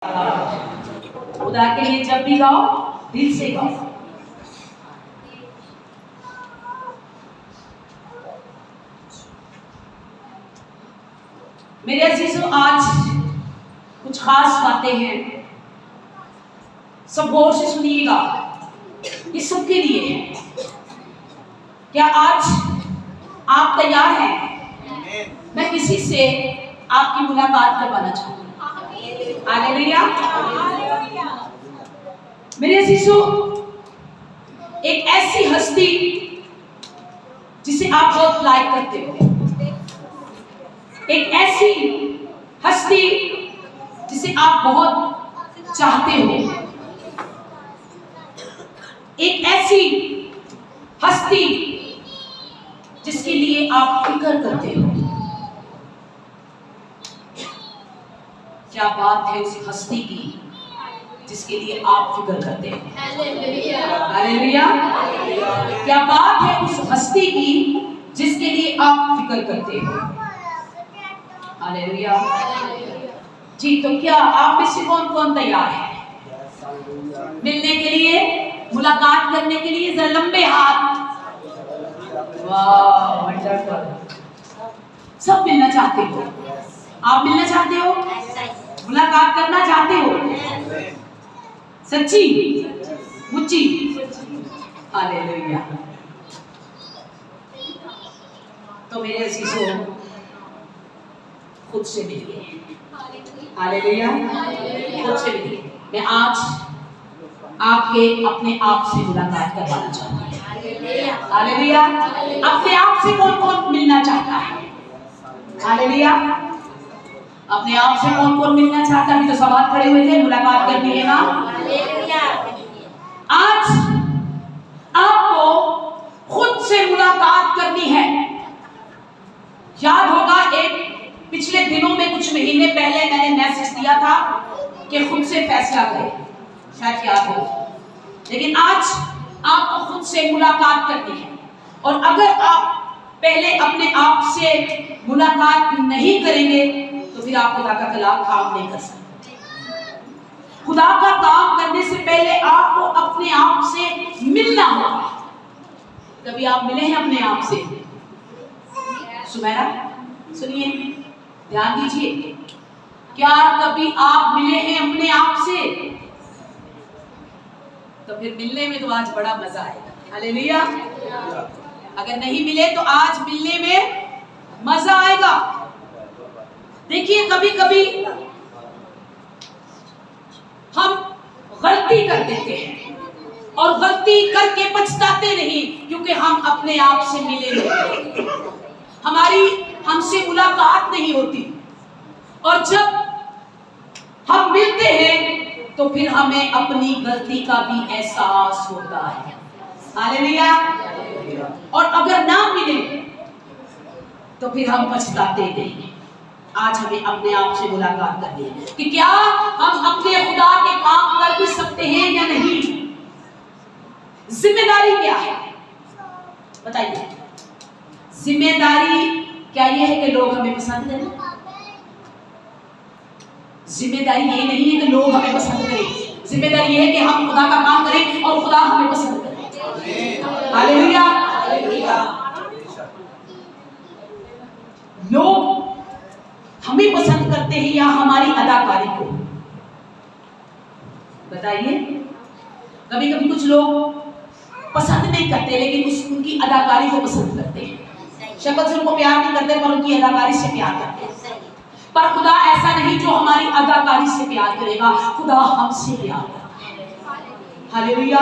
खुदा के लिए जब भी गाओ दिल से गाओ। मेरे अजीजों, आज कुछ खास बातें हैं, सब गौर से सुनिएगा, ये सबके लिए है। क्या आज आप तैयार हैं? मैं किसी से आपकी मुलाकात करवाना चाहूंगी। हालेलुया। मेरे अजीजों, एक ऐसी हस्ती जिसे आप बहुत लाइक करते हो, एक ऐसी हस्ती जिसे आप बहुत चाहते हो, एक ऐसी हस्ती जिसके लिए आप फिक्र करते हो। क्या बात है उस हस्ती की जिसके लिए आप फिक्र करते हो। हालेलुया। क्या बात है उस हस्ती की जिसके लिए आप फिक्र करते हो। हालेलुया। जी, तो क्या आप में से कौन कौन तैयार है मिलने के लिए, मुलाकात करने के लिए? जरा लंबे हाथ। वाह, वंडरफुल। सब मिलना चाहते हो? आप मिलना चाहते हो, मुलाकात करना चाहते हो? सच्ची मुच्ची? हालेलुया। तो मेरे अजीजों, खुद से मिलिए। हालेलुया। खुद से मिलिए। मैं आज आपके अपने आप से मुलाकात करवाना चाहूंगी। हालेलुया। अपने आप से कौन कौन मिलना चाहता है? हालेलुया। अपने आप से कौन कौन मिलना चाहता है? अभी तो सब हाथ खड़े हुए थे, मुलाकात करनी है ना? आज आपको खुद से मुलाकात करनी है। याद होगा, एक पिछले दिनों में कुछ महीने पहले मैंने मैसेज दिया था कि खुद से फैसला करें, शायद याद हो। लेकिन आज आपको खुद से मुलाकात करनी है, और अगर आप पहले अपने आप से मुलाकात नहीं करेंगे तो फिर आप खुदा का काम नहीं कर सकते। खुदा का काम करने से पहले आपको अपने आप से मिलना होगा। कभी आप मिले हैं अपने आप से? सुमेरा, सुनिए, ध्यान दीजिए। क्या कभी आप मिले हैं अपने आप से? तो फिर मिलने में तो आज बड़ा मजा आएगा। हालेलुया। अगर नहीं मिले तो आज मिलने में मजा आएगा। देखिए, कभी कभी हम गलती कर देते हैं और गलती करके पछताते नहीं, क्योंकि हम अपने आप से मिले नहीं, हमारी हमसे मुलाकात नहीं होती। और जब हम मिलते हैं तो फिर हमें अपनी गलती का भी एहसास होता है। हालेलुया। और अगर ना मिले तो फिर हम पछताते नहीं। आज हमें अपने आप से मुलाकात करनी है कि क्या हम अपने खुदा के काम कर भी सकते हैं या नहीं। जिम्मेदारी क्या है, बताइए? जिम्मेदारी क्या ये है कि लोग हमें पसंद करें? जिम्मेदारी ये नहीं है कि लोग हमें पसंद करें। जिम्मेदारी ये है कि हम खुदा का काम करें और खुदा हमें पसंद करे। हालेलुया। लोग हमें पसंद करते हैं या हमारी अदाकारी को? बताइए। कभी कभी कुछ लोग पसंद नहीं करते, लेकिन उनकी अदाकारी को पसंद करते हैं। शक्ल से उनको प्यार नहीं करते, पर उनकी अदाकारी से प्यार करते हैं। पर खुदा ऐसा नहीं जो हमारी अदाकारी से प्यार करेगा, खुदा हमसे प्यार करता है। हालेलुया।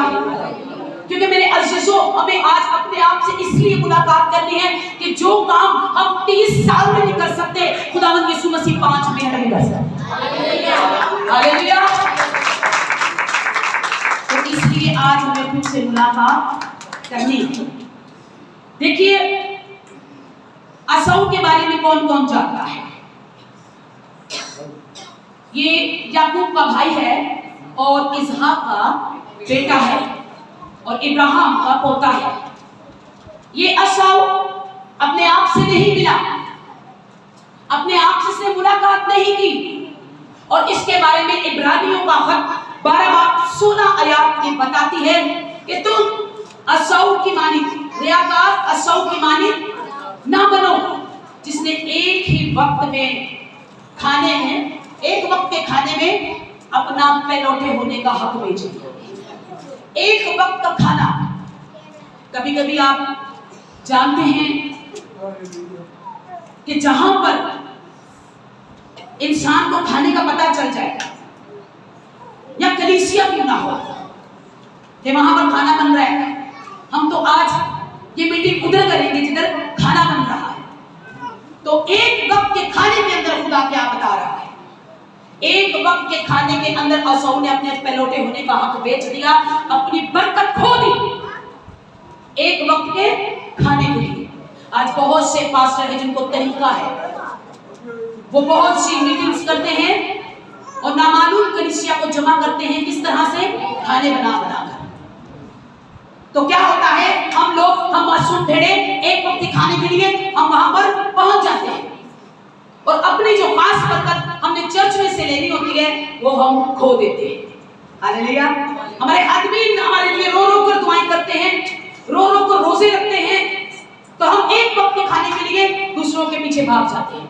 क्योंकि मेरे अजीजों, हमें आज अपने आप से इसलिए मुलाकात करनी है कि जो काम हम 30 साल में नहीं कर सकते, खुदावंद यीशु मसीह 5 मिनट में कर सकते। हालेलुया। तो इसलिए आज हमें खुद से मुलाकात करनी है। देखिए, एसाऊ के बारे में कौन कौन जानता है? ये याकूब का भाई है और इसहाक का बेटा है और इब्राहिम का पोता है। ये एसाऊ अपने आप से नहीं मिला, अपने आप से मुलाकात नहीं की, और इसके बारे में इब्रानियों का खत 12 बाब 16 आयत की बताती है कि तुम असौ की मानी, रियाकार असौ की मानी ना बनो, जिसने एक ही वक्त में खाने में, एक वक्त के खाने में अपना पहलौठे होने का हक बेच दिया। एक वक्त का खाना, कभी कभी आप जानते हैं कि जहां पर इंसान को खाने का पता चल जाएगा, या कलीसिया क्यों ना हो कि वहां पर खाना बन रहा है, हम तो आज ये मीटिंग उधर करेंगे जिधर खाना बन रहा है, तो एक वक्त के खाने के अंदर खुदा क्या बता रहा है? एक वक्त के खाने के अंदर असौ ने अपने पहलौठे होने का हक बेच दिया, अपनी बरकत खो दी एक वक्त के खाने के लिए। आज बहुत से पास्टर हैं जिनको तरीका है, वो बहुत सी मीटिंग्स करते हैं और नामालूम कलीसिया को जमा करते हैं किस तरह से, खाने बना कर। तो क्या होता है, हम मासूम भेड़े एक वक्त के खाने के लिए हम वहां पर पहुंच जाते हैं और अपनी जो खास बरकत हमने चर्च में से लेनी होती है वो हम खो देते हैं। हालेलुया। हमारे आदमी हमारे लिए रो रो कर दुआएं करते हैं, रो रो कर रोजे रखते हैं, तो हम एक वक्त के खाने के लिए दूसरों के पीछे भाग जाते हैं।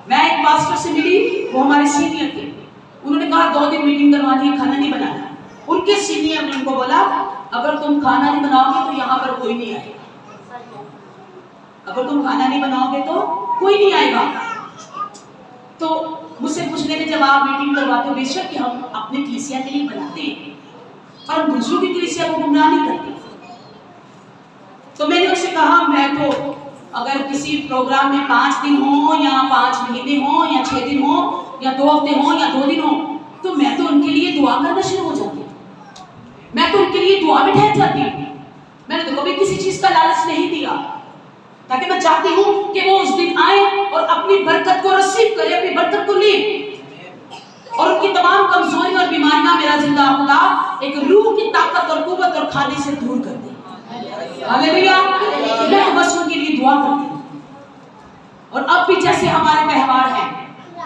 मैं एक पास्टर से मिली, वो हमारे सीनियर थे, उन्होंने कहा 2 दिन मीटिंग करवानी है, खाना नहीं बनाना। उनके सीनियर ने उनको बोला अगर तुम खाना नहीं बनाओगे तो यहाँ पर कोई नहीं आएगा, अगर तुम खाना नहीं बनाओगे तो कोई नहीं आएगा। तो मुझसे पूछने में जब आप मीटिंग करवाते हो, बेशक कि हम अपने कलीसिया के लिए बनाते हैं और हम दूसरों की कलीसिया को गुमराह नहीं करते। तो मैंने उससे कहा मैं तो अगर किसी प्रोग्राम में 5 दिन हो या 5 महीने हो या 6 दिन हो या 2 हफ्ते हो या 2 दिन हो, तो मैं तो उनके लिए दुआ करना शुरू हो जाती हूँ, मैं तो उनके लिए दुआ में ठहर जाती हूँ। मैंने तो कभी किसी चीज का लालच नहीं दिया, ताकि मैं चाहती हूँ कि वो उस दिन आए और अपनी बरकत को रिसीव करे, अपनी बरकत को ले, और उनकी तमाम कमजोरी और बीमारियां मेरा जिंदा खुदा एक रूह की ताकत और कुव्वत और खाने से दूर कर दे। हालेलुया। मैं बस उनके लिए दुआ करती हूँ। और अब भी जैसे हमारे त्यौहार हैं,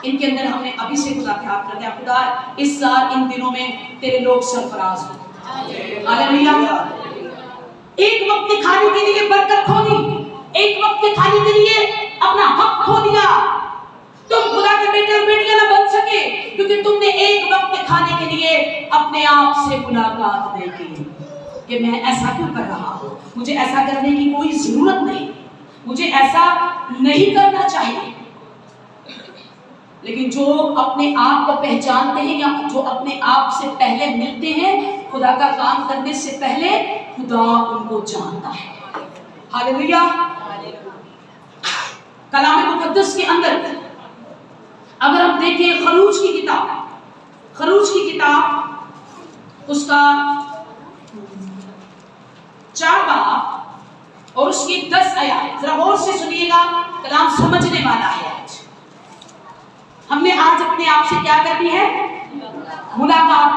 इनके अंदर हमने अभी से खुदा ख्याल कर दिया, खुदा इस साल इन दिनों में तेरे लोग सरफराज हो। हालेलुया। एक वक्त के खाने के लिए बरकत खो दी, एक वक्त के खाने के लिए अपना हक खो दिया। तुम खुदा के बेटे और बेटियां ना बन सके क्योंकि तुमने एक वक्त के खाने के लिए अपने आप से मुलाकात नहीं की कि मैं ऐसा क्यों कर रहा हूं, मुझे ऐसा करने की कोई जरूरत नहीं, मुझे ऐसा नहीं करना चाहिए। लेकिन जो अपने आप को पहचानते हैं या जो अपने आप से पहले मिलते हैं, खुदा का काम करने से पहले खुदा उनको जानता है। हालेलुया। कलाम मुकद्दस के अंदर अगर हम देखें खरूज की किताब उसका 4 बाब और उसकी 10 आयत, जरा गौर से सुनिएगा, कलाम समझने वाला है। आज हमने आज अपने आप से क्या करनी है, मुलाकात।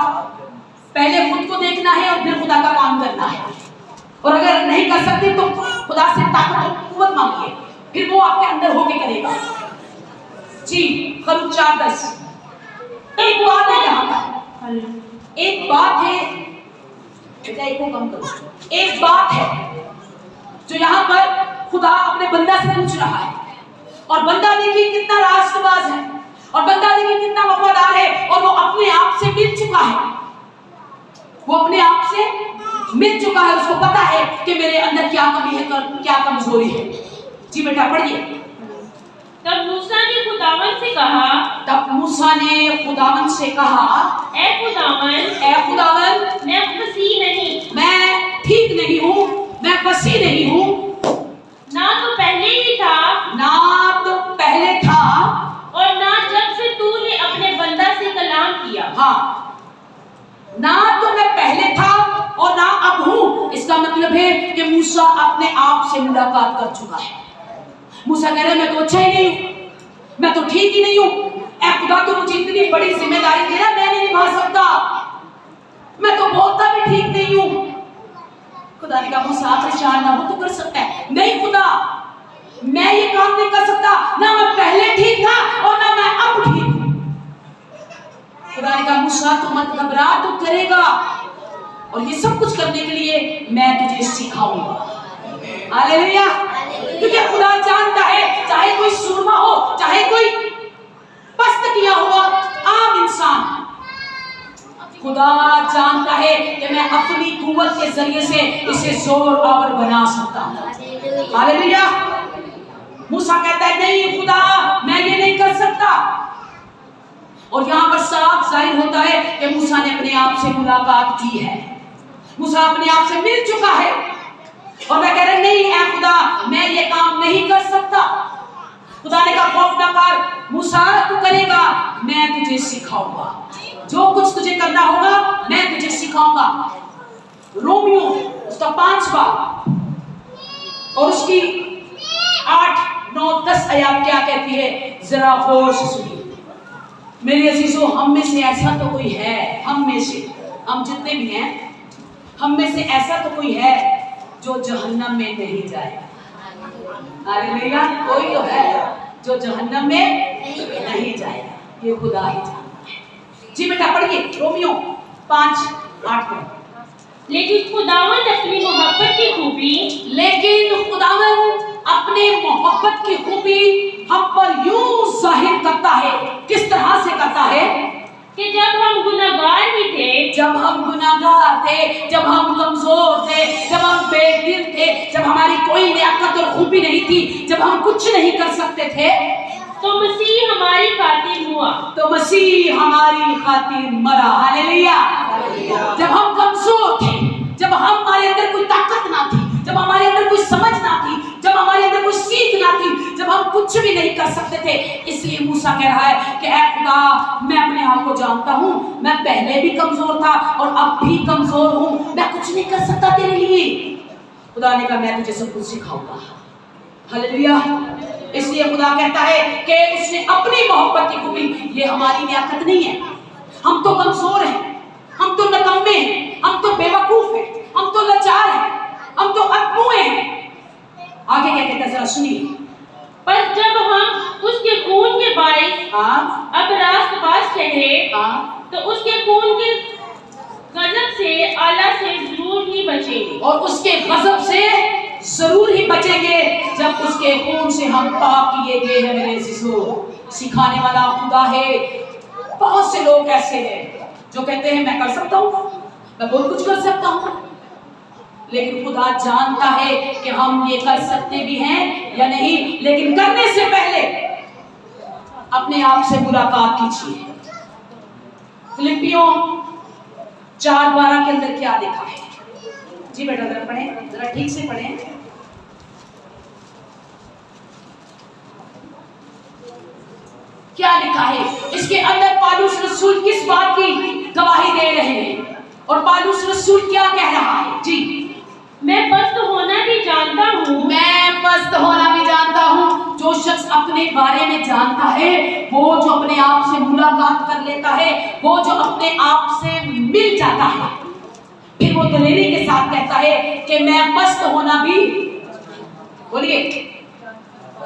पहले खुद को देखना है और फिर खुदा का काम करना है। और अगर नहीं कर सकते तो खुदा से ताकत और कुव्वत मांगिए, फिर वो आपके अंदर होके करेगा। जी, खरूज 4:10। एक बात है यहाँ पर, एक बात है, बेटा एक को कम करो। एक बात है जो यहाँ पर खुदा अपने बंदा से पूछ रहा है, और बंदा देखिए कितना रास्तबाज है, और बंदा देखिए कितना वफादार है, और वो अपने आप से मिल चुका है, वो अपने आप से मिल चुका है। उसको पता है कि मेरे अंदर क्या कमी है, क्या कमजोरी है। जी बेटा पढ़िए। तब मूसा ने खुदावन से कहा, ए खुदावन, मैं फसीह नहीं, मैं ठीक नहीं हूँ, मैं फसीह नहीं हूँ। ना तो पहले ही था, और ना जब से तूने अपने बंदा से कलाम किया। हाँ, ना तो मैं पहले था और ना अब हूँ। इसका मतलब है कि मूसा अपने आप से मुलाकात कर चुका है। मूसा कह रहे मैं तो अच्छा ही नहीं हूँ, मैं तो ठीक ही नहीं हूँ। ऐ खुदा तो मुझे इतनी बड़ी जिम्मेदारी दे रहा, मैं नहीं निभा सकता, मैं तो बोलता भी ठीक नहीं हूँ। खुदा ने कहा मूसा परेशान ना हो, तो कर सकता है। नहीं खुदा, मैं ये काम नहीं कर सकता, ना मैं पहले ठीक था और ना मैं अब ठीक हूँ। खुदा ने कहा मूसा तू मत घबरा, तू करेगा, और ये सब कुछ करने के लिए मैं तुझे सिखाऊंगा। हालेलुया। क्योंकि खुदा जानता है चाहे कोई सूरमा हो, चाहे कोई पस्त किया हुआ आम इंसान, खुदा जानता है कि मैं अपनी कुव्वत के जरिए से इसे जोर आवर बना सकता हूँ। हालेलुया। मूसा कहता है नहीं खुदा, मैं ये नहीं कर सकता। और यहाँ पर साफ जाहिर होता है कि मूसा ने अपने आप से मुलाकात की है, मूसा अपने आप से मिल चुका है, और मैं कह रहा नहीं ऐ खुदा, मैं ये काम नहीं कर सकता। खुदा ने कहा खौफ ना कर मूसा, तू करेगा, मैं तुझे सिखाऊंगा, जो कुछ तुझे करना होगा मैं तुझे सिखाऊंगा। रोमियो उसका 5 बाब और उसकी 8, 9, 10 आयत क्या कहती है, जरा गौर से सुनिए। मेरे अजीजों, हम में से ऐसा तो कोई है, हम में से, हम जितने भी हैं, हम में से ऐसा तो कोई है जो जहन्नम में नहीं जाएगा। हालेलुया। कोई तो है जो जहन्नम में नहीं जाएगा, ये खुदा ही जानता है। जी बेटा पढ़िए रोमियो 5, 8 में। लेकिन खुदावंद अपनी मोहब्बत की खूबी, लेकिन खुदावंद अपने मोहब्बत की खूबी हम पर यूं जाहिर करता है। किस तरह से करता है कि जब हम गुनाहगार ही थे, जब हम गुनाहगार थे, जब हम कमजोर थे, जब हम बेदिल थे, जब हमारी कोई लियाकत और खूबी नहीं थी, जब हम कुछ नहीं कर सकते थे, तो मसीह हमारी खातिर हुआ, तो मसीह हमारी खातिर मरा। हालेलुया। जब हम कमजोर थे, जब हमारे अंदर कोई ताकत ना थी, जब हमारे अंदर कोई समझ ना थी, जब हमारे अंदर कोई सीख ना थी, जब हम कुछ भी नहीं कर सकते थे, इसलिए मूसा कह रहा है कि ऐ खुदा, मैं अपने आप को जानता हूँ, मैं पहले भी कमजोर था और अब भी कमजोर हूँ, मैं कुछ नहीं कर सकता तेरे लिए। खुदा ने कहा मैं तुझे सब कुछ सिखाऊंगा। हालेलुया। इसलिए खुदा कहता है कि उसने अपनी मोहब्बत की खूबी, ये हमारी लियाकत नहीं है, हम तो कमजोर हैं, हम तो नकम्मे हैं, हम तो बेवकूफ हैं, हम तो लाचार हैं, हम तो अधमुए हैं। आगे क्या कहता है जरा सुनिए। पर जब हम उसके खून के बाइस अब रास्तबाज ठहरे, तो उसके खून के गजब से आला से जरूर ही बचेंगे, और उसके गजब से जरूर ही बचेंगे जब उसके खून से हम पाक किए गए हैं। मेरे अजीजों, सिखाने वाला खुदा है। बहुत से लोग ऐसे हैं जो कहते हैं मैं कर सकता हूँ, मैं बहुत कुछ कर सकता हूँ, लेकिन खुदा जानता है कि हम ये कर सकते भी हैं या नहीं। लेकिन करने से पहले अपने आप से मुलाकात कीजिए। फिलिपियों 4:12 के अंदर क्या लिखा है? जी बेटा जरा पढ़ें, जरा ठीक से पढ़ें। क्या लिखा है इसके अंदर? पौलुस रसूल किस बात की गवाही दे रहे हैं और पौलुस रसूल क्या कह रहा है? जी, मैं पस्त होना भी जानता हूँ, मैं पस्त होना भी जानता हूँ। जो शख्स अपने बारे में जानता है, वो जो अपने आप से मुलाकात कर लेता है, वो जो अपने आप से मिल जाता है, फिर वो दलेरी के साथ कहता है कि मैं पस्त होना भी, बोलिए,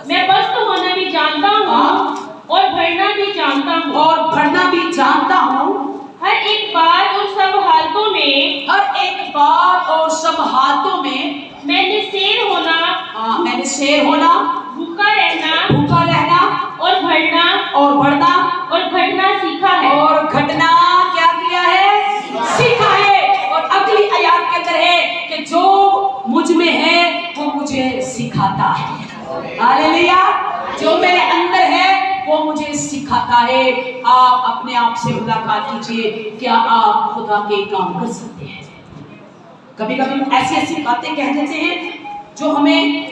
मैं पस्त होना भी जानता हूँ और बढ़ना भी जानता हूँ, और बढ़ना भी जानता हूँ। हर एक बात और सब हालतों में, हर एक बात और सब हालतों में मैंने शेर होना, मैंने शेर होना, भूखा रहना और बढ़ना और बढ़ना और घटना सीखा है। और घटना क्या किया है? सीखा है। और अगली आयत के अंदर है कि जो मुझ में है वो मुझे सिखाता है। हालेलुया। जो मेरे अंदर है वो मुझे सिखाता है। आप अपने आप से मुलाकात कीजिए। क्या आप खुदा के काम कर सकते हैं? कभी कभी ऐसी ऐसी बातें कह देते हैं जो हमें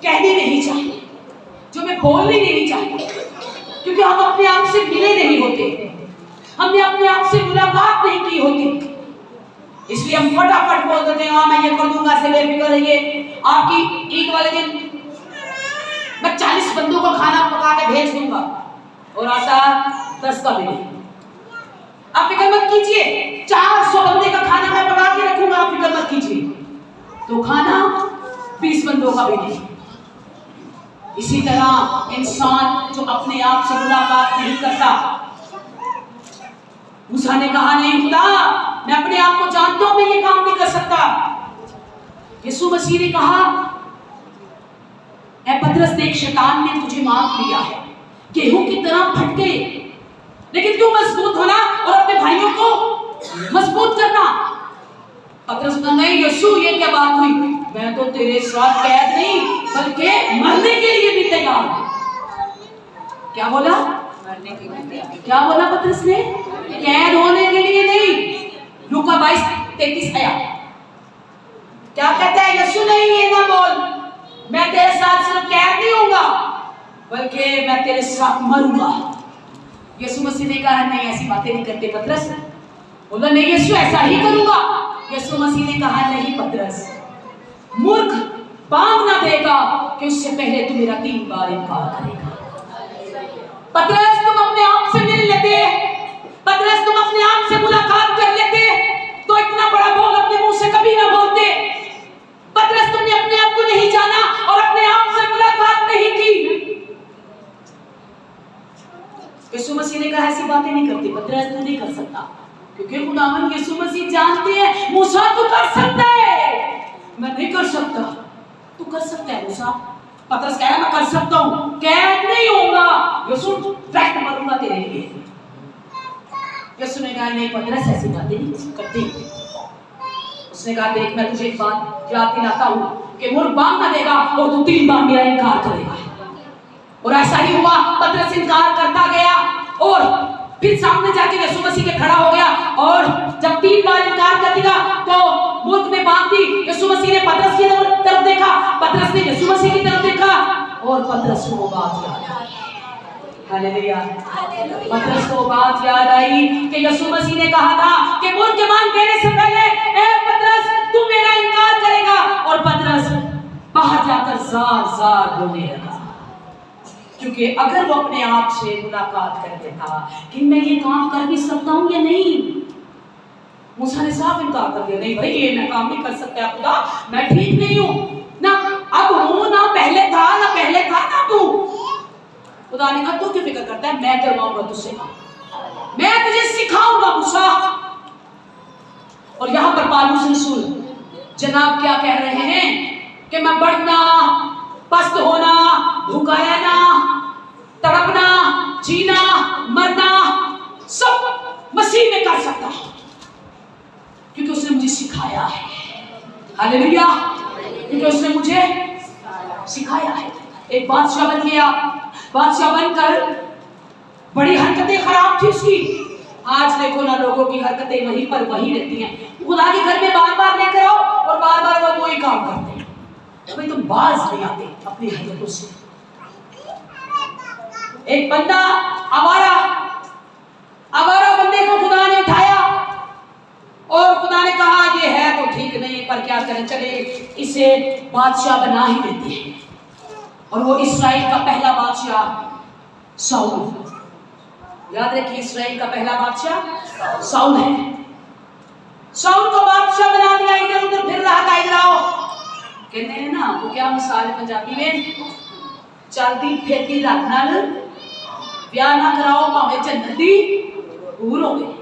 कहनी नहीं चाहिए, जो हमें बोलनी नहीं चाहिए, क्योंकि हम अपने आप से मिले नहीं होते, हमने अपने आप से मुलाकात नहीं की होती, इसलिए हम फटाफट बोल देते हैं हाँ मैं ये कर दूंगा, से बेफिक्र रहिए। आपकी ईद वाले दिन मैं 40 बंदों को खाना पका के भेज दूंगा और आता 10 का भी नहीं। आप फिक्र मत कीजिए, 400 बंदे का खाना मैं पका के रखूंगा, आप फिक्र मत कीजिए, तो खाना 20 बंदों का भी नहीं। इसी तरह इंसान जो अपने आप से मुलाकात नहीं करता, मूसा ने कहा नहीं खुदा, मैं अपने आप को जानता हूं, मैं ये काम नहीं कर सकता। यीशु मसीह ने कहा, ऐ पतरस देख, शैतान ने तुझे मार लिया है गेहूं की तरह फटके, लेकिन तू मजबूत होना और अपने भाइयों को मजबूत करना। पतरस ने नहीं यीशु, ये क्या बात हुई, मैं तो तेरे साथ कैद नहीं बल्कि मरने के लिए भी तैयार हूं। क्या बोला? मरने के लिए। क्या बोला पतरस ने? कैद होने के लिए नहीं। लूका 22:33 आया। क्या कहता है यीशु? नहीं, ये ना बोल, मैं तेरे साथ सिर्फ कैद नहीं होऊंगा बल्कि मैं तेरे साथ मरूंगा। यीशु मसीह ने कहा नहीं, ऐसी बातें नहीं करते पतरस। बोला नहीं यीशु, ऐसा ही करूंगा। यीशु मसीह ने कहा नहीं पतरस, मूर्ख बांग ना देगा कि उससे पहले तू मेरा 3 बार इनकार करेगा। पतरस तुम अपने आप से मिल लेते, पतरस तुम अपने आप से मुलाकात कर लेते तो इतना बड़ा बोल अपने मुंह से कभी ना बोलते। पतरस तुमने अपने आप को नहीं जाना और अपने आप से मुलाकात नहीं की। यीशु मसीह ने कहा ऐसी बातें नहीं करती पतरस, तू नहीं कर सकता, क्योंकि खुदावन यीशु मसीह जानते हैं मूसा तू कर सकता है, मैं नहीं कर सकता। तू कर सकता है मूसा। पतरस कह रहा मैं कर सकता हूं, कैद नहीं होगा यीशु, डायरेक्ट मरूंगा तेरे लिए। यीशु ने कहा नहीं पतरस, ऐसी बातें नहीं करती। उसने कहा देख, मैं तुझे एक बात याद दिलाता हूं कि मूर्ख बांग ना देगा और तू 3 बार मेरा इनकार करेगा। और ऐसा ही हुआ, पतरस इनकार करता गया और फिर सामने जाके यीशु मसीह के खड़ा हो गया। और जब 3 बार इनकार कर दिया तो मूर्ख ने बांग दी। यीशु मसीह ने पतरस की तरफ देखा, पतरस ने यीशु मसीह की तरफ देखा और पतरस को बात याद आई। हालेलुया। पतरस को बात याद आई कि यीशु मसीह ने कहा था कि मूर्ख के बांग देने से पहले ए पतरस तू मेरा इनकार करेगा। और पतरस बाहर जाकर जार रोने लगा, क्योंकि अगर वो अपने आप से मुलाकात कर लेता कि मैं ये काम कर भी सकता हूं या नहीं। मूसा ने साफ इनकार कर दिया, नहीं भाई ये मैं काम नहीं कर सकता खुदा, मैं ठीक नहीं हूं, ना अब हूं, ना पहले था ना अब हूं। खुदा ने कहा तू क्यों फिक्र करता है, मैं करवाऊंगा तुझसे, मैं तुझे सिखाऊंगा मूसा। और यहां पर पालूस रसूल जनाब क्या कह रहे हैं कि मैं बढ़ना, पस्त होना, भूखा रहना, तड़पना, जीना, मरना सब मसीह में कर सकता हूं, क्योंकि उसने मुझे सिखाया है। हालेलुया। क्योंकि उसने मुझे सिखाया है। एक बादशाह बन गया, बादशाह बनकर बड़ी हरकतें खराब थी उसकी। आज देखो ना, लोगों की हरकतें वहीं पर वही रहती हैं। खुदा के घर में बार-बार लेकर आओ और बार-बार वो वही काम करते हैं। भाई तुम बाज नहीं आते अपनी हरकतों से। एक बंदा आवारा बंदे को खुदा ने उठाया और खुदा ने कहा ये है तो ठीक नहीं, पर क्या करें, चले इसे बादशाह बना ही देते हैं। और वो इस्राएल का पहला बादशाह साउल, याद रखिए इस्राएल का पहला बादशाह साउल है। साउल को बादशाह बना दिया, इधर उधर फिर रहा था। इधर आओ, कहते हैं ना वो क्या मिसाल है पंजाबी में, चलती फिरती रख नाल ब्याह ना कराओ भावें जन्नत दी हूर हो गई।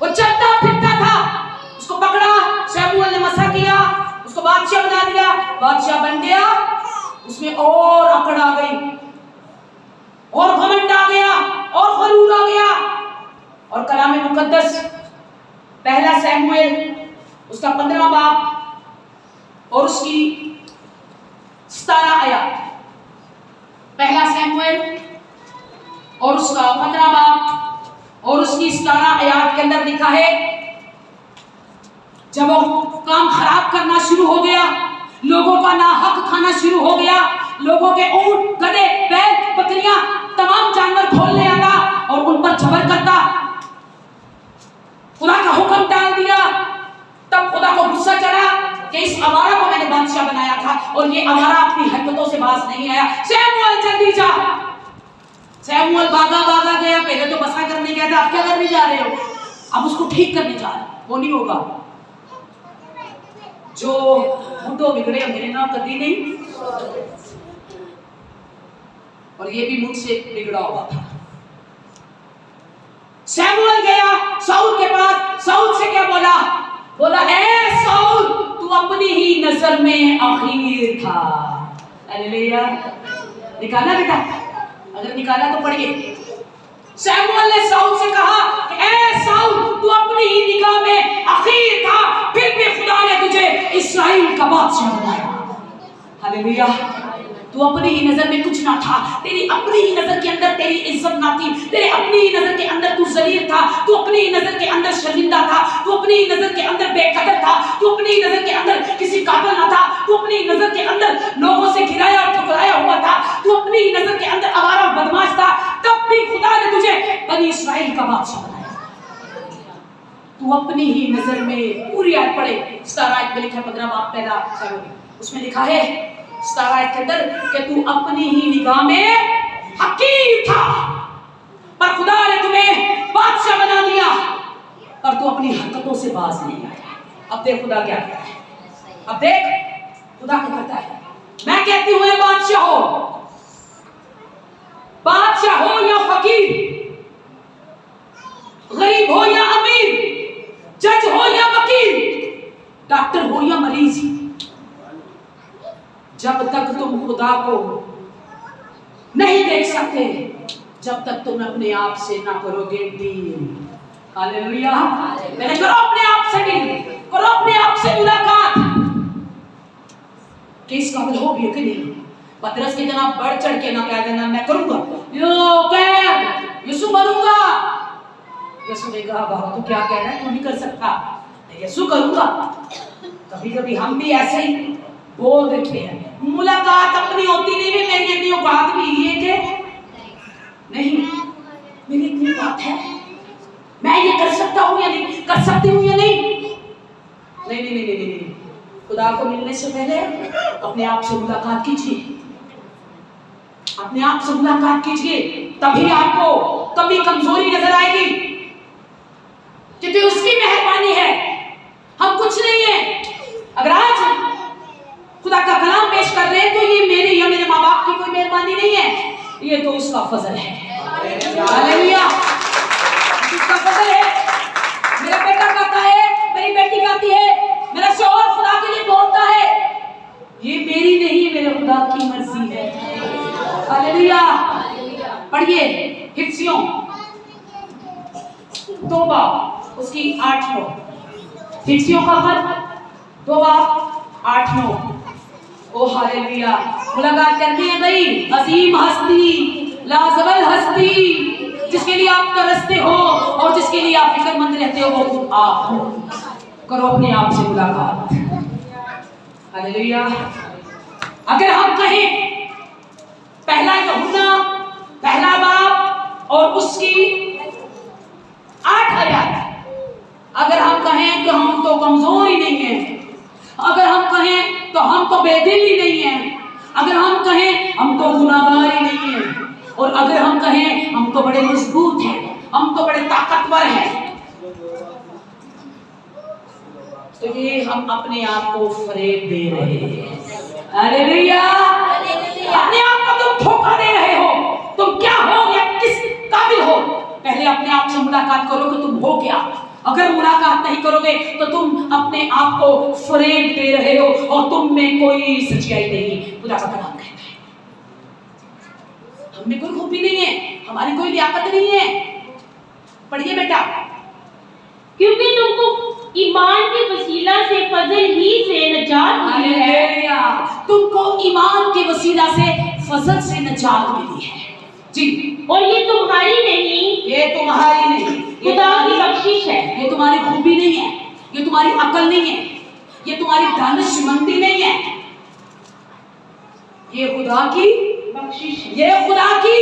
वो चलता फिरता था, उसको पकड़ा, शमूएल ने मसा किया, उसको बादशाह बना दिया, बादशाह बन गया। उसमें और अकड़ आ गई और घमंड आ गया और गरूर आ गया। और कलाम मुकद्दस पहला शमूएल उसका 15वां बाब और उसकी 17 आयत, पहला शमूएल और उसका 15वां बाब और उसकी 17 आयत के अंदर लिखा है, जब वो काम खराब करना शुरू हो गया, लोगों का नाहक खाना शुरू हो गया, लोगों के ऊंट, गधे, बैल, बकरियां, तमाम जानवर खोलने आता और उन पर जबर करता, खुदा का हुक्म डाल दिया। तब खुदा को गुस्सा चढ़ा कि इस आवारा को मैंने बादशाह बनाया था और ये आवारा अपनी हरकतों से बाज नहीं आया। शमूएल जल्दी जा। शमूएल भागा गया, पहले तो बसा करने गया था, अब क्या करने जा रहे हो? अब उसको ठीक करने जा रहे हो। वो नहीं होगा, जो मुंडो बिगड़े मेरे ना कभी नहीं, और ये भी मुझसे बिगड़ा हुआ था। शमूएल गया शाऊल के पास, शाऊल से क्या बोला? बोला ए शाऊल तू अपनी ही नजर में अखीर था। हालेलुया। निकाला बेटा? अगर निकाला तो पढ़िए। शमूएल ने शाऊल से कहा ए शाऊल तू अपनी ही निगाह में अखीर था, फिर भी खुदा ने तुझे इस्राएल का बादशाह बनाया। हालेलुया। तू अपनी ही नजर में कुछ ना था, तेरी अपनी ही नजर के अंदर तेरी इज्जत ना थी, तेरे अपनी ही नजर के अंदर तू जलील था, तू अपनी ही नजर के अंदर शर्मिंदा था, तू अपनी ही नजर के अंदर बेकदर था, तू अपनी ही नजर के अंदर किसी काबिल ना था, तू अपनी ही नजर के अंदर लोगों से घिराया और ठुकराया हुआ था, तू अपनी ही नजर के अंदर आवारा बदमाश था, तब भी खुदा ने तुझे बनी इस्राएल का बादशाह बनाया। तू अपनी ही नजर में, पूरी आयत पढ़े, 17 आयत में लिखा है 15 बाप पहला, उसमें लिखा है 17 आयत के अंदर कि तू अपनी ही निगाह में हकीर था, पर खुदा ने तुम्हें बादशाह बना दिया, पर तू अपनी हरकतों से बाज नहीं आया। अब देख खुदा क्या करता है, अब देख खुदा क्या करता है। मैं कहती हूँ बादशाह हो, बादशाह हो या फकीर, गरीब हो या अमीर, जज हो या वकील, डॉक्टर हो या मरीज, जब तक तुम खुदा को नहीं देख सकते, जब तक तुम अपने आप से ना करोगे डील। हालेलुया। मैंने करो अपने आप से डील, करो अपने आप से मुलाकात कि इस काबिल हो भी कि नहीं। पतरस के जनाब बढ़ चढ़ के ना कह देना मैं करूंगा, यीशु बनूंगा। यीशु ने कहा बाबा तू क्या कह रहा है, तू नहीं कर सकता। यीशु करूंगा। कभी कभी हम भी ऐसे ही बोल देते हैं, मुलाकात अपनी होती नहीं भी, मेरी इतनी बात भी ये कि नहीं, मेरी इतनी बात है, मैं ये कर सकता हूँ या नहीं, कर सकती हूँ या नहीं। नहीं नहीं नहीं नहीं नहीं, खुदा को मिलने से पहले अपने आप से मुलाकात कीजिए, अपने आप से मुलाकात कीजिए, तभी आपको कभी कमजोरी नजर आएगी, क्योंकि उसकी मेहरबानी है, हम कुछ नहीं है। अगर आज खुदा का कलाम पेश कर रहे हैं तो ये मेरे या मेरे माँ बाप की कोई मेहरबानी नहीं है, ये तो उसका फजल है। हालेलुया। उसका फजल है। मेरा बेटा गाता है, मेरी बेटी गाती है, मेरा शौहर खुदा के लिए बोलता है, ये मेरी नहीं मेरे खुदा की मर्जी है। हालेलुया। पढ़िए हिफ्सियों 2 बाब उसकी 8-9, हिफ्सियों का खत 2 बाब 8-9। ओ हालेलुया। मुलाकात करनी है भाई, अजीम हस्ती, लाजवाब हस्ती, जिसके लिए आप तरसते हो और जिसके लिए आप फिक्रमंद रहते हो, वो आप हो। करो अपने आप से मुलाकात। हालेलुया। अगर हम कहें पहला यूहन्ना पहला बाब और उसकी 8 आयत, अगर हम कहें कि हम तो कमजोर ही नहीं है, अगर हम कहें तो हम तो बेदिल ही नहीं है, अगर हम कहें हम तो गुनाहगार ही नहीं है, और अगर हम कहें हम तो बड़े मजबूत हैं, हम तो बड़े ताकतवर हैं, तो ये हम अपने आप को फरेब दे रहे हैं। हालेलुया। अपने आप को तुम धोखा दे रहे हो। तुम क्या हो या किस काबिल हो, पहले अपने आप से मुलाकात करो कि तुम हो क्या। अगर मुलाकात नहीं करोगे तो तुम अपने आप को फरेब दे रहे हो और तुम में कोई सच्चाई नहीं। खुदा का कलाम कहता है हम में कोई खूबी नहीं है, हमारी कोई लियाकत नहीं है। पढ़िए बेटा। क्योंकि तुमको ईमान के वसीला से फजल ही से नजात मिली है। तुमको ईमान के वसीला से फजल से नजात मिली है जी। और ये तुम्हारी नहीं, ये तुम्हारी नहीं, खुदा की बख्शिश है। ये तुम्हारी खूबी नहीं है, ये तुम्हारी अकल नहीं है, ये तुम्हारी दानिशमंदी नहीं है, ये खुदा की बख्शिश, ये खुदा की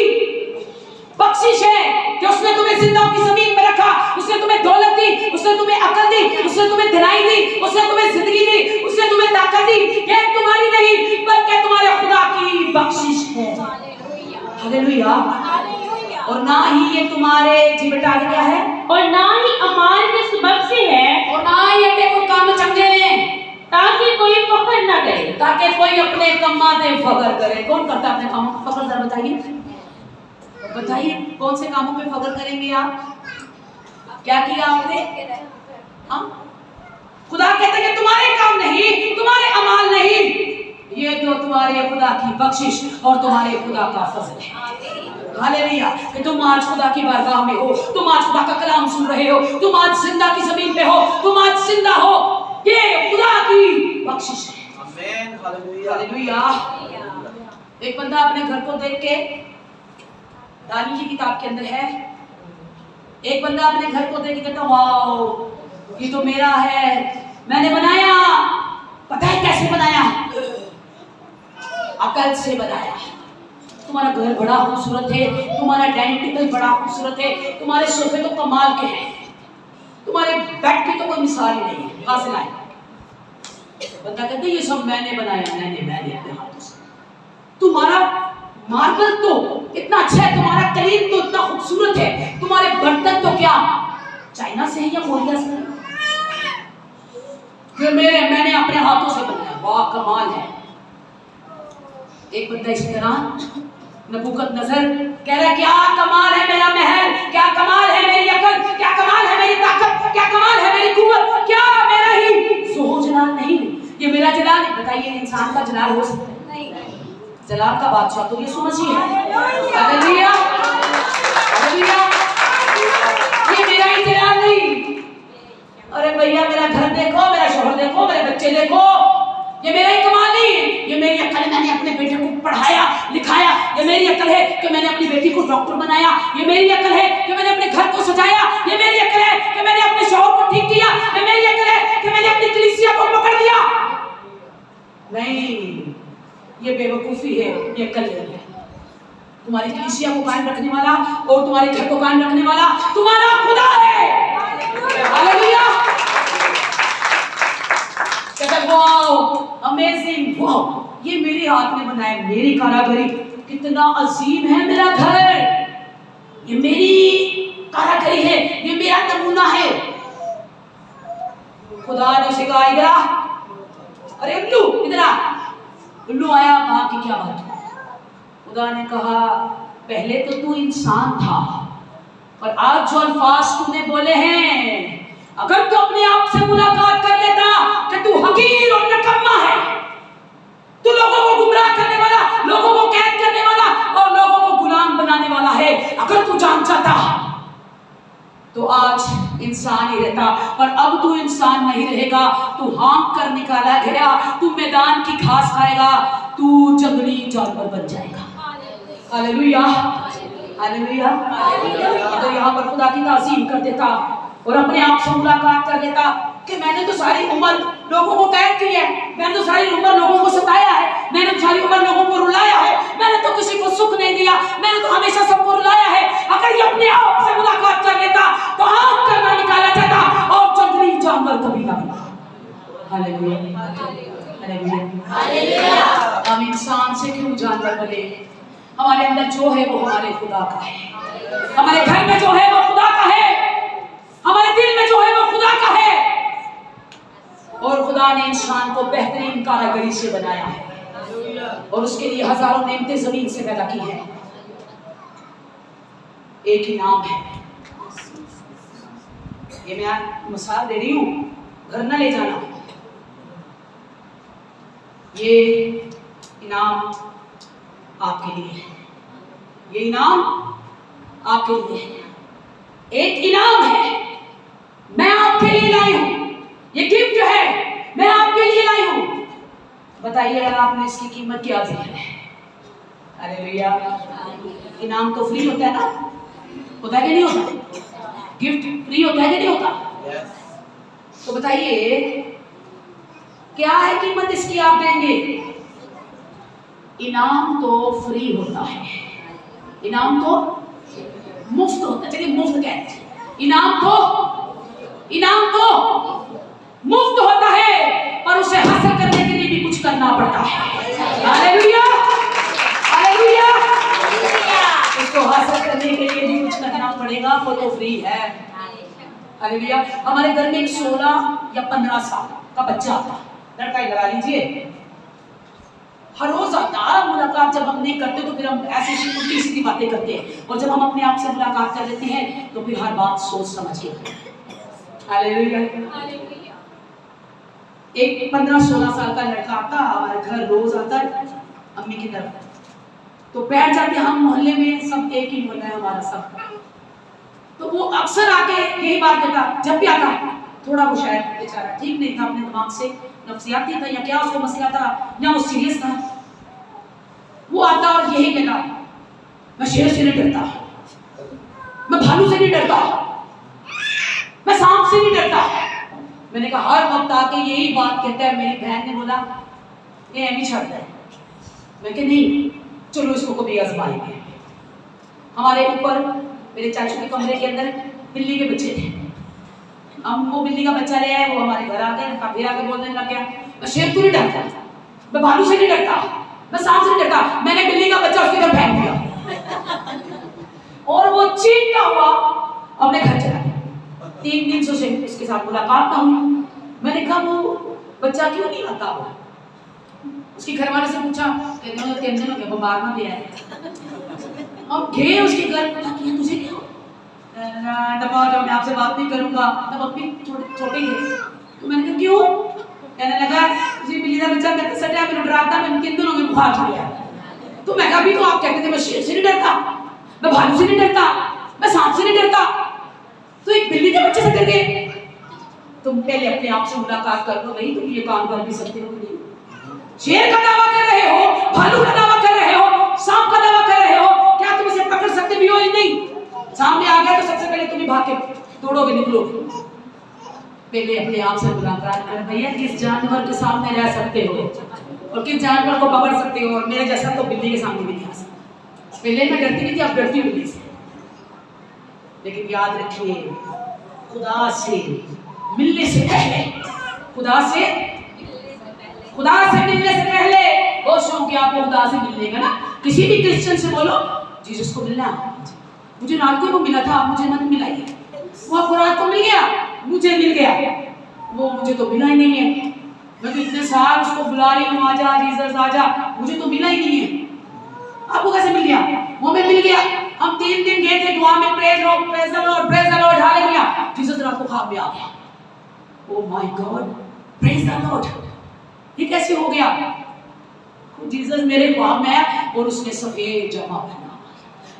बख्शिश है कि उसने तुम्हें जिंदा की जमीन में रखा, उसने तुम्हें दौलत दी, उसने तुम्हें अकल दी, उसने तुम्हें दिलाई दी, उसने तुम्हें जिंदगी दी, उसने तुम्हें ताकत दी। ये तुम्हारी नहीं बल्कि तुम्हारे खुदा की बख्शिश है। हालेलुया। और ना ही ये तुम्हारे जी बेटा क्या है, और ना ही अमाल के सबब से है, और ना ही ये कोई काम चंगे ताकि कोई फख्र न करे, ताकि कोई अपने कम्मा से फख्र करे। कौन करता अपने कामों पर फख्र? जरा बताइए, बताइए कौन से कामों पे फख्र करेंगे आप? क्या किया आपने? हाँ, खुदा कहते हैं कि तुम्हारे काम नहीं, तुम्हारे अमाल नहीं, ये तो तुम्हारे खुदा की बख्शिश और तुम्हारे खुदा का फजल है। हालेलुया। कि तुम आज खुदा की बारगाह में हो, तुम आज खुदा का कलाम सुन रहे हो, तुम आज जिंदा की जमीन पे हो, तुम आज जिंदा हो, ये खुदा की बख्शिश है। आमीन। हालेलुया। एक बंदा अपने घर को देख के, दानी की किताब के अंदर है, एक बंदा अपने घर को देख के कहता वाओ ये तो मेरा है, मैंने बनाया। पता है कैसे बनाया? अकल से बनाया। तुम्हारा घर बड़ा खूबसूरत है, तुम्हारा डाइनिंग टेबल बड़ा खूबसूरत है, तुम्हारे सोफे तो कमाल के हैं, तुम्हारे बेड की तो कोई मिसाल ही नहीं है, कहां से लाए? बंदा कहते ये सब मैंने बनाया, मैंने अपने हाथों से। तुम्हारा मार्बल तो इतना अच्छा है, तुम्हारा कलीन तो इतना खूबसूरत है, तुम्हारे बर्तन तो क्या चाइना से है या कोरिया से? मैंने अपने हाथों से बनाया। वाह कमाल है। एक बंदा इसी तरह नबूकदनेस्सर कह रहा है क्या कमाल है मेरा महल, क्या कमाल है मेरी अकल, क्या कमाल है मेरी ताकत, क्या कमाल है मेरी कुव्वत, क्या मेरा ही ज़ोहर जलाल नहीं, ये मेरा जलाल है। बताइए इंसान का जलाल हो सकता है? नहीं। जलाल का बादशाह तो यीशु मसीह है। Hallelujah hallelujah. ये मेरा ही जलाल नहीं। अरे भैया मेरा घर देखो, मेरा शोहर देखो, मेरे बच्चे देखो, ये मेरा ही कमाल नहीं है, ये मेरी अकल है, मैंने अपने बेटे को पढ़ाया लिखाया, ये मेरी अकल है कि मैंने अपनी बेटी को डॉक्टर बनाया, ये मेरी अकल है कि मैंने अपने घर को सजाया, ये मेरी अकल है कि मैंने अपने शोहर को ठीक किया, ये मेरी अकल है कि मैंने अपनी कलीसिया को पकड़ लिया। नहीं, ये बेवकूफी है, ये अकल नहीं है। तुम्हारी कलीसिया को कायम रखने वाला और तुम्हारे घर को कायम रखने वाला तुम्हारा खुदा है। हालेलुया। वाओ अमेजिंग, वाओ ये मेरे हाथ में बनाया, मेरी कारागरी, कितना अजीम है मेरा घर, ये मेरी कारागरी है, ये मेरा नमूना है। खुदा ने उसे कहा इधर आ, अरे उल्लू इधर आ। उल्लू आया, कहा कि क्या बात है? खुदा ने कहा पहले तो तू इंसान था और आज जो अल्फाज तूने बोले हैं, अगर तू अपने आप से मुलाकात कर लेता कि तू हकीर और निकम्मा है, तू लोगों को गुमराह करने वाला, लोगों को कैद करने वाला और लोगों को गुलाम बनाने वाला है, अगर तू जान चाहता तो आज इंसान ही रहता, पर अब तू इंसान नहीं रहेगा, तू हाँक कर निकाला गया, तू मैदान की घास खाएगा, तू जंगली जानवर बन जाएगा। Hallelujah hallelujah. तो यहाँ पर खुदा की ताज़ीम कर देता और अपने आप से मुलाकात कर लेता कि मैंने तो सारी उम्र लोगों को कैद किया है, मैंने तो सारी उम्र लोगों को सताया है, मैंने तो सारी उम्र लोगों को रुलाया है, मैंने तो किसी को सुख नहीं दिया, मैंने तो हमेशा सबको रुलाया है। अगर ये अपने आप से मुलाकात कर लेता तो हाँक कर ना निकाला जाता और जंगली जानवर कभी ना बना। Hallelujah hallelujah hallelujah. हम इंसान से क्यों जानवर बने? हमारे अंदर जो है वो हमारे खुदा का है, हमारे घर में जो है वो खुदा का है, हमारे दिल में जो है वो खुदा का है, और खुदा ने इंसान को बेहतरीन कारागरी से बनाया है और उसके लिए हजारों नेमतें जमीन से पैदा की है। एक ही नाम है, ये मैं मिसाल दे रही हूं, घर न ले जाना। ये इनाम आपके लिए है, ये इनाम आपके लिए है। एक इनाम है, मैं आपके लिए लाई हूं, ये गिफ्ट है, मैं आपके लिए लाई हूं। बताइए अगर आपने इसकी कीमत क्या दी है? हालेलुया। इनाम तो फ्री होता है ना, होता है कि नहीं होता? गिफ्ट फ्री होता है कि नहीं होता? तो बताइए क्या है कीमत इसकी आप देंगे? इनाम तो फ्री होता है, इनाम तो मुफ्त होता है। चलिए मुफ्त कहते हैं, इनाम तो मुफ्त होता है, पर उसे हासिल करने के लिए भी कुछ करना पड़ता है। Hallelujah hallelujah. उसको हासिल करने के लिए भी कुछ करना पड़ेगा, वो तो फ्री है। हालेलुया। हमारे घर में एक 16 या 15 साल का बच्चा आता, लड़का ही लगा लीजिए, हर रोज आता मुलाकात जब हम नहीं करते तो फिर हम ऐसी उल्टी सीधी बातें करते हैं, और जब हम अपने आप से मुलाकात कर लेते हैं तो फिर हर बात सोच समझ के करते हैं। हालेलुया। एक 15-16 साल का लड़का आता हमारे घर, रोज आता अम्मी की तरफ, तो बैठ जाते हम मोहल्ले में, सब एक ही मोहल्ला है हमारा सब, तो वो अक्सर आके यही बात कहता, जब भी आता थोड़ा वो शायद बेचारा ठीक नहीं था, अपने दिमाग से नफ्सियाती था या क्या उसको मसला था या वो सीरियस था, वो आता और यही कहता, मैं शेर से नहीं डरता, मैं भालू से नहीं डरता, मैं सांप से नहीं डरता। मैंने कहा हर वक्त आके यही बात कहता है। मेरी बहन ने बोला ये एमी छड़ता है। मैं कहा नहीं, चलो इसको कभी आजमाएंगे। हमारे ऊपर मेरे चाचू के कमरे के अंदर बिल्ली के बच्चे थे, हम वो बिल्ली का बच्चा ले आए, वो हमारे घर आ गया, फिर आके बोलने लग गया मैं शेर से नहीं डरता, मैं भालू से नहीं डरता, मैं सांप से नहीं डरता। मैंने बिल्ली का बच्चा उसके घर फेंक दिया और वो चीखता हुआ अपने घर चला गया। 3 दिन से उसके साथ मुलाकात ना हुई। मैंने कहा वो बच्चा क्यों नहीं आता? उसके घर वाले से पूछा, कहने लगे बीमार ना ले आए। अब गए उसके घर, पूछा कि तुझे क्या दबा जाओ, मैं आपसे बात नहीं करूंगा, तब अपनी छोटे थे। तो मैंने कहा क्यों? कहने लगा तुझे बिल्ली का बच्चा मैं सटा, मैं डराता, मैं 3 दिनों में बुखार चढ़ गया। तो मैं कहा भी तो आप कहते थे मैं शेर से नहीं डरता, मैं भालू से नहीं डरता, मैं सांप से नहीं डरता, तो एक बिल्ली के बच्चे से डर गए। तुम पहले अपने आप से मुलाकात कर लो, नहीं तुम ये काम कर भी सकते हो नहीं। शेर का दावा कर रहे हो, भालू का दावा कर रहे हो, सांप का दावा कर रहे हो, क्या तुम इसे पकड़ सकते भी हो या नहीं? सामने आ गया तो सबसे पहले तुम ही भाग के दौड़ोगे, निकलोगे। पहले अपने आप से मुलाकात कर, भैया किस जानवर के सामने रह सकते हो और किस जानवर को पकड़ सकते हो, और मेरे जैसा तो बिल्ली के सामने भी नहीं आ सकता। पहले मैं डरती नहीं थी, अब डरती हूँ बिल्ली से। लेकिन याद रखिए, खुदा से मिलने से पहले, खुदा से मिलने से पहले होशों कि आपको खुदा से मिलने का ना। किसी भी क्रिश्चियन से बोलो जीसस को मिलना, मुझे रात को मिला था, मुझे मत मिलाइए। वो आपको रात को मिल गया, मुझे मिल गया, वो मुझे तो मिला ही नहीं है। मैं तो इतने साल उसको बुला रही हूँ, आजा जीसस आजा, मुझे तो मिला ही नहीं है। आपको कैसे मिल गया? वो हमें मिल गया। हम 3 दिन गए थे दुआ में, praise the Lord, hallelujah. Jesus रात को ख्वाब में आ गया। Oh my God, praise the Lord, ये कैसे हो गया? जीसस मेरे ख्वाब में है और उसने सफेद जामा पहना,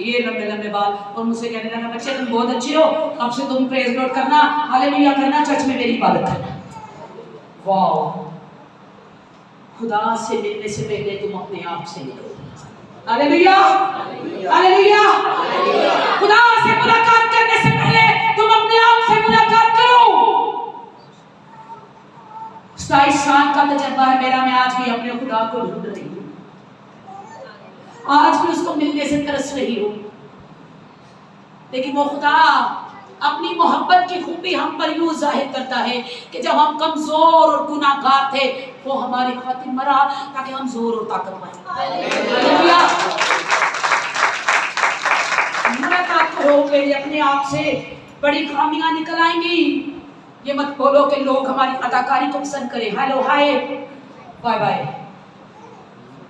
ये लंबे लंबे बाल, और मुझसे कहने लगा बच्चे तुम बहुत अच्छे हो, अब से तुम प्रेज लॉर्ड करना, हालेलुया करना, चर्च में मेरी इबादत करना। वाह, खुदा से मिलने से पहले तुम अपने आप से मिलो। Hallelujah, hallelujah. खुदा से मुलाकात करने से पहले तुम अपने आप से मुलाकात करो। 27 साल का तजर्बा है मेरा, मैं आज भी अपने खुदा को ढूंढ रही हूँ, आज भी उसको मिलने से तरस रही हूँ। लेकिन वो खुदा अपनी मोहब्बत की खूबी हम पर यूं जाहिर करता है कि जब हम कमजोर और गुनाहगार थे वो हमारी खातिर मरा ताकि हम जोर और ताकत पाएं। मुलाकात करोगे अपने आप से, बड़ी खामियां निकल आएंगी। ये मत बोलो कि लोग हमारी अदाकारी को पसंद करें, हेलो हाय बाय बाय।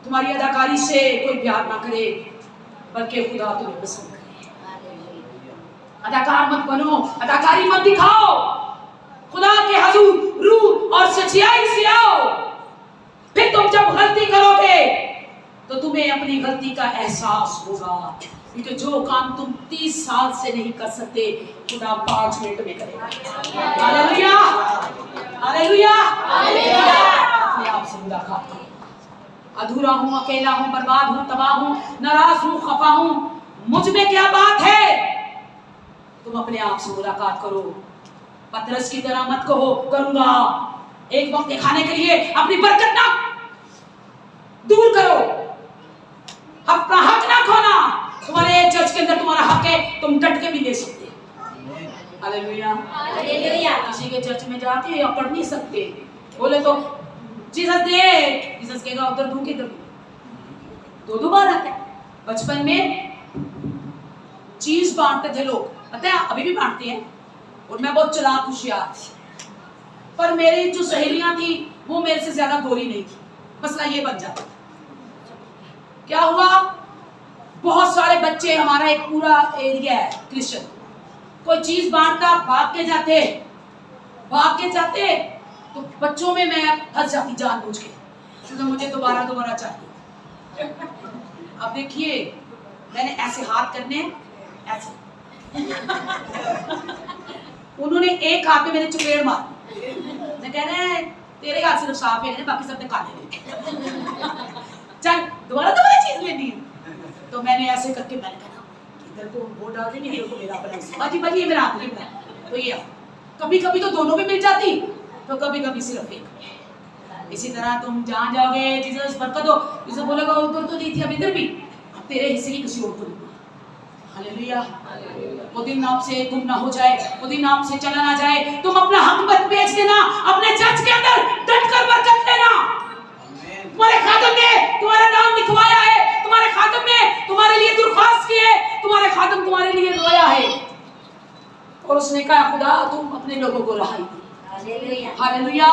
तुम्हारी अदाकारी से कोई प्यार ना करे, बल्कि खुदा तुम्हें पसंद करे। अदाकार मत बनो, अदाकारी मत दिखाओ, खुदा के हुजूर रूह और सच्चाई से आओ। फिर तुम जब गलती करोगे तो तुम्हें अपनी गलती का एहसास होगा, क्योंकि जो काम तुम 30 साल से नहीं कर सकते खुदा 5 मिनट में करेगा। Hallelujah, hallelujah, hallelujah. अपने आप से मुलाकात करो। अधूरा हूँ, अकेला हूँ, बर्बाद हूँ, तबाह हूँ, नाराज हूँ, खफा हूँ, मुझ में क्या बात है? तुम अपने आप से मुलाकात करो। पतरस की तरह मत कहो करूंगा, एक वक्त खाने के लिए अपनी बरकत ना दूर करो, अपना हक ना खोना। तुम्हारे चर्च के अंदर तुम्हारा हक है, तुम डट के भी ले सकते। Hallelujah, hallelujah. किसी के चर्च में जाके या पढ़ नहीं सकते, बोले तो जीसस दे, जीसस कहेगा उधर दूं किधर दूं। 2 बार आते। बचपन में चीज बांटते थे लोग, पता है अभी भी बांटते हैं, और मैं बहुत चालाक होशियार थी, पर मेरी जो सहेलियां थी वो मेरे से ज्यादा गोरी नहीं थी। मसला ये बन जाता था, क्या हुआ, बहुत सारे बच्चे, हमारा एक पूरा एरिया है क्रिश्चियन, कोई चीज बांटता भाग के जाते तो बच्चों में मैं फंस जाती जानबूझ के, क्योंकि मुझे दोबारा चाहिए। अब देखिए, मैंने ऐसे हाथ करने, ऐसे उन्होंने एक हाथ में मेरे चपेड़ मार, मैं कह रहे हैं तेरे हाथ सिर्फ साफ है, बाकी सब काले, चल दोबारा चीज लेनी है। तो मैंने ऐसे करके मैंने कहा इधर को वो डाल देंगे, इधर को मेरा बना, बाजी ये मेरा हाथ नहीं बना। तो ये कभी कभी तो दोनों भी मिल जाती, तो कभी कभी सिर्फ एक। इसी तरह तुम जहाँ जाओगे, जीसस बरकत दो, जिसे बोलेगा उधर तो नहीं थी, अब इधर भी, अब तेरे हिस्से की किसी और को नहीं। हालेलुया। वो दिन आपसे गुम ना हो जाए, वो दिन आपसे चला ना जाए। तुम अपना हक मत बेच देना, अपने चर्च के अंदर डट कर बरकत लेना। तुम्हारे खातम ने तुम्हारा नाम लिखवाया है, तुम्हारे खातम ने तुम्हारे लिए दुर्खास्त की है, तुम्हारे खातम तुम्हारे लिए रोया है, और उसने कहा खुदा तुम अपने लोगों को रहाई दी। हालेलुया।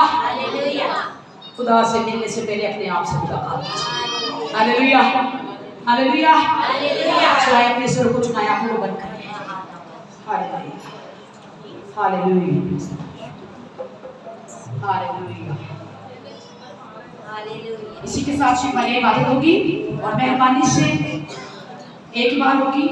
खुदा से मिलने से पहले अपने आप से मुलाकात कीजिए। Hallelujah, hallelujah. चाहे अपने सिर को झुकाएं, आंखों को बंद करें। Hallelujah, hallelujah, hallelujah. इसी के साथ शिफा इबादत होगी और मेहरबानी से एक ही बार होगी।